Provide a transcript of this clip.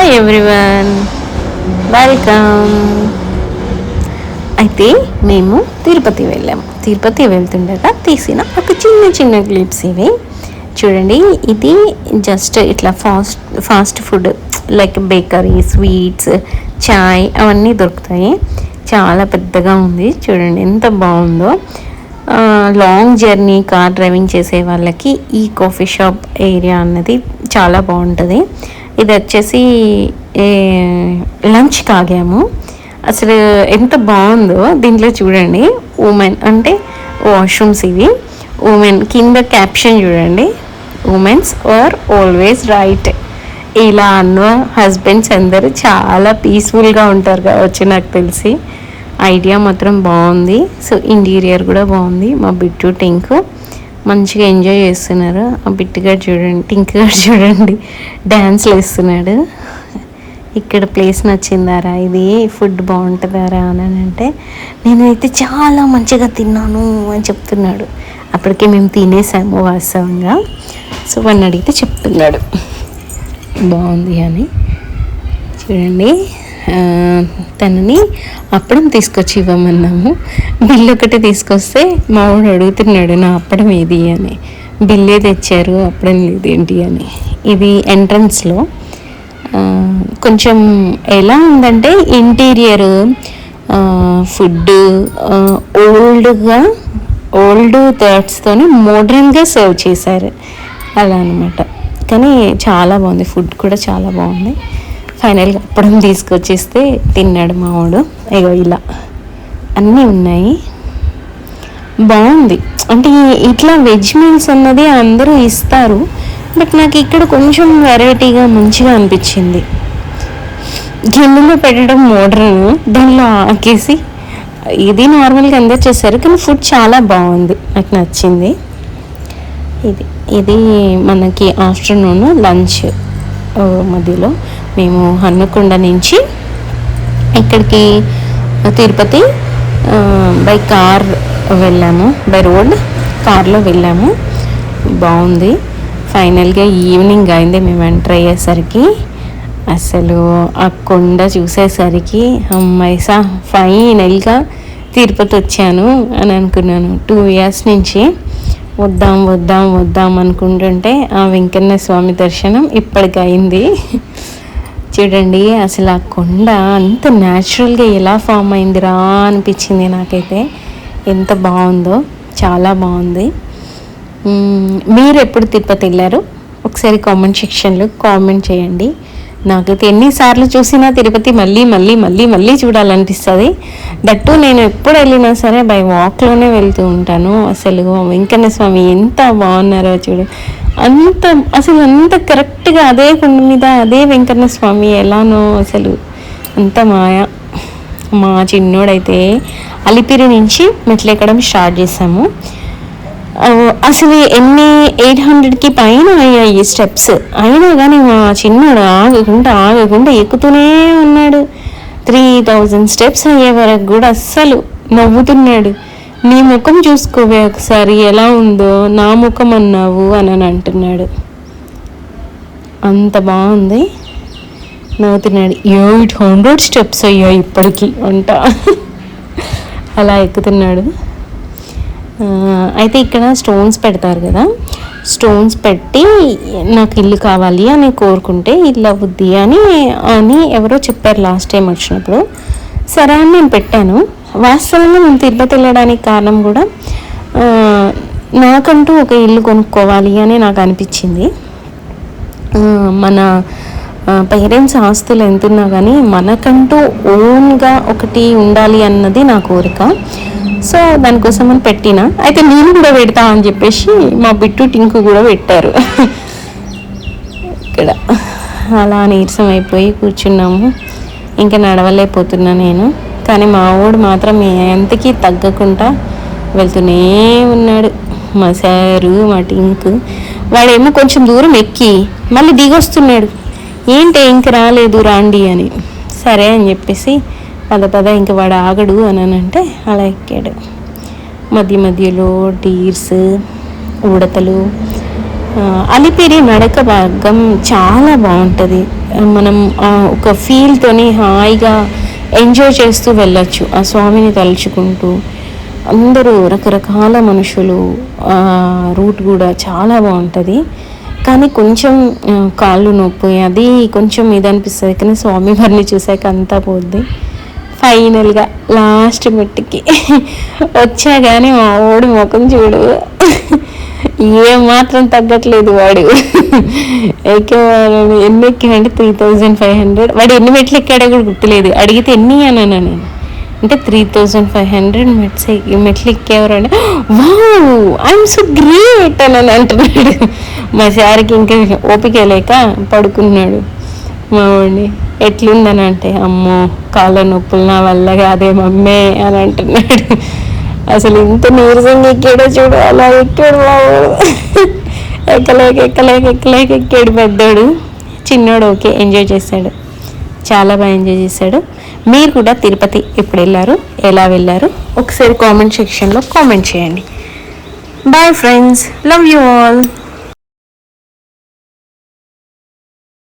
Hi everyone, welcome. అయితే మేము తిరుపతి వెళ్ళాము. తిరుపతి వెళ్తుండగా తీసిన ఒక చిన్న క్లిప్స్ ఇవి చూడండి. ఇది జస్ట్ ఇట్లా fast food like bakery, sweets, చాయ్ అవన్నీ దొరుకుతాయి. చాలా పెద్దగా ఉంది చూడండి, ఎంత బాగుందో. లాంగ్ జర్నీ కార్ డ్రైవింగ్ చేసే వాళ్ళకి ఈ కాఫీ షాప్ ఏరియా అన్నది చాలా బాగుంటుంది. ఇది వచ్చేసి లంచ్కి ఆగాము. అసలు ఎంత బాగుందో దీంట్లో చూడండి. ఉమెన్ అంటే వాష్రూమ్స్ ఇవి. ఉమెన్ కింద క్యాప్షన్ చూడండి, ఉమెన్స్ ఆర్ ఆల్వేస్ రైట్. ఇలా అన్న హస్బెండ్స్ అందరూ చాలా పీస్ఫుల్గా ఉంటారు కావచ్చు నాకు తెలిసి. ఐడియా మాత్రం బాగుంది. సో ఇంటీరియర్ కూడా బాగుంది. మా బిట్టు టింకు మంచిగా ఎంజాయ్ చేస్తున్నారు. ఆ బిట్టుగాడు చూడండి, టింక్ గారు చూడండి డ్యాన్స్లు వేస్తున్నాడు. ఇక్కడ ప్లేస్ నచ్చిందారా, ఇది ఫుడ్ బాగుంటుందారా అని అంటే నేనైతే చాలా మంచిగా తిన్నాను అని చెప్తున్నాడు. అప్పటికే మేము తినేసాము వాస్తవంగా. సో వాడిని అడిగితే చెప్తున్నాడు బాగుంది అని. చూడండి, తనని అప్పడం తీసుకొచ్చి ఇవ్వమన్నాము. బిల్లు ఒకటి తీసుకొస్తే మా వాడు అడుగుతున్నాడు నా అప్పడం ఏది అని. బిల్లే తెచ్చారు, అప్పడం లేదేంటి అని. ఇది ఎంట్రన్స్లో కొంచెం ఎలా ఉందంటే ఇంటీరియర్ ఫుడ్ ఓల్డ్ థాట్స్తోని మోడర్న్గా సర్వ్ చేశారు అలా అనమాట. కానీ చాలా బాగుంది, ఫుడ్ కూడా చాలా బాగుంది. ఫైనల్గా అప్పడం తీసుకొచ్చేస్తే తిన్నాడు మా వాడు. ఇగో ఇలా అన్నీ ఉన్నాయి, బాగుంది. అంటే ఇట్లా వెజ్ మీల్స్ అన్నది అందరూ ఇస్తారు, బట్ నాకు ఇక్కడ కొంచెం వెరైటీగా మంచిగా అనిపించింది. గిన్నెలో పెట్టడం మోడర్న్, దానిలో ఆకేసి ఇది నార్మల్గా అందరు చేశారు, కానీ ఫుడ్ చాలా బాగుంది, నాకు నచ్చింది. ఇది మనకి ఆఫ్టర్నూన్ లంచ్ మధ్యలో మేము హన్మకొండ నుంచి ఇక్కడికి తిరుపతి బై కార్ వెళ్ళాము, బై రోడ్ కార్లో వెళ్ళాము. బాగుంది. ఫైనల్గా ఈవినింగ్ అయింది మేము ఎంటర్ అయ్యేసరికి. అసలు ఆ కొండ చూసేసరికి అమ్మాయిసా ఫైనల్గా తిరుపతి వచ్చాను అని అనుకున్నాను. 2 years నుంచి వద్దాం అనుకుంటుంటే ఆ వెంకన్న స్వామి దర్శనం ఇప్పటికయింది. చూడండి, అసలు ఆ కొండ అంత న్యాచురల్గా ఎలా ఫామ్ అయిందిరా అనిపించింది నాకైతే. ఎంత బాగుందో, చాలా బాగుంది. మీరు ఎప్పుడు తిరుపతి వెళ్ళారు ఒకసారి కామెంట్ సెక్షన్లో కామెంట్ చేయండి. నాకైతే ఎన్నిసార్లు చూసినా తిరుపతి మళ్ళీ చూడాలనిపిస్తుంది. దట్టు నేను ఎప్పుడు వెళ్ళినా సరే బై వాక్లోనే వెళ్తూ ఉంటాను. అసలు వెంకన్న స్వామి ఎంత బాగున్నారో చూడు, అంత కరెక్ట్గా అదే కొండ మీద అదే వెంకన్న స్వామి ఎలానో అసలు అంత మాయా. మా చిన్నోడైతే అలిపిరి నుంచి మెట్లు ఎక్కడం స్టార్ట్ చేసాము. అసలు 800కి పైన అయ్యాయి స్టెప్స్. అయినా కానీ మా చిన్నోడు ఆగకుండా ఎక్కుతూనే ఉన్నాడు. 3000 స్టెప్స్ అయ్యే వరకు కూడా అస్సలు నవ్వుతున్నాడు. నీ ముఖం చూసుకోవే ఒకసారి ఎలా ఉందో, నా ముఖం అన్నావు అని అంటున్నాడు. అంత బాగుంది, నవ్వుతున్నాడు. 800 స్టెప్స్ అయ్యాయి ఇప్పటికీ అంట అలా ఎక్కుతున్నాడు. అయితే ఇక్కడ స్టోన్స్ పెడతారు కదా, స్టోన్స్ పెట్టి నాకు ఇల్లు కావాలి అని కోరుకుంటే ఇల్లు అవుద్ది అని ఎవరో చెప్పారు లాస్ట్ టైం వచ్చినప్పుడు. సరే అని నేను పెట్టాను. వాస్తవంగా నేను తిరుపతి వెళ్ళడానికి కారణం కూడా నాకంటూ ఒక ఇల్లు కొనుక్కోవాలి అని నాకు అనిపించింది. మన పేరెంట్స్ ఆస్తులు ఎంతున్నా కానీ మనకంటూ ఓన్గా ఒకటి ఉండాలి అన్నది నా కోరిక. సో దానికోసం అని పెట్టినా. అయితే నేను కూడా పెడతా అని చెప్పేసి మా బిట్టు టింకు కూడా పెట్టారు ఇక్కడ. అలా నీరసం అయిపోయి కూర్చున్నాము. ఇంకా నడవలేకపోతున్నా నేను. కానీ మా వాడు మాత్రం ఎంతకీ తగ్గకుండా వెళ్తూనే ఉన్నాడు. మా సారు, మా టింకు వాడేమో కొంచెం దూరం ఎక్కి మళ్ళీ దిగొస్తున్నాడు. ఏంటి ఇంక రాలేదు రాండి అని. సరే అని చెప్పేసి పద ఇంక వాడు ఆగడు అని అంటే అలా ఎక్కాడు. మధ్యలో డీర్స్, ఉడతలు అలిపిరి నడక మార్గం చాలా బాగుంటుంది. మనం ఒక ఫీల్తోని హాయిగా ఎంజాయ్ చేస్తూ వెళ్ళొచ్చు ఆ స్వామిని తలుచుకుంటూ. అందరూ రకరకాల మనుషులు, రూట్ కూడా చాలా బాగుంటుంది. కానీ కొంచెం కాళ్ళు నొప్పి అది కొంచెం ఇది అనిపిస్తుంది, కానీ స్వామివారిని చూసాక అంతా పోద్ది. ఫైనల్గా లాస్ట్ మెట్టుకి వచ్చా కానీ మా వాడు ముఖం చూడు ఏం మాత్రం తగ్గట్లేదు వాడు. ఎక్కేవాడు ఎన్ని ఎక్కాడంటే 3500. వాడు ఎన్ని మెట్లు ఎక్కాడో కూడా గుర్తులేదు. అడిగితే ఎన్ని అన్నాను నేను, అంటే 3500 మెట్లు ఎక్కేవారు అంటే వావ్ ఐఎమ్ సో గ్రేట్ అని అంటున్నాడు. మా సార్కి ఇంకా ఓపిక లేక పడుకున్నాడు మా వాడిని. ఎట్లుందని అంటే అమ్మో కాళ్ళ నొప్పులు నా వల్ల కాదే మమ్మే అని అంటున్నాడు. అసలు ఇంత నీరసంగా ఎక్కాడో చూడు, అలా ఎక్కాడు బాబు. ఎక్కలేక ఎక్కాడు పెద్దోడు. చిన్నోడు ఓకే ఎంజాయ్ చేశాడు, చాలా బాగా ఎంజాయ్ చేశాడు. మీరు కూడా తిరుపతి ఎప్పుడు వెళ్ళారు, ఎలా వెళ్ళారు ఒకసారి కామెంట్ సెక్షన్లో కామెంట్ చేయండి. Bye friends, love you all.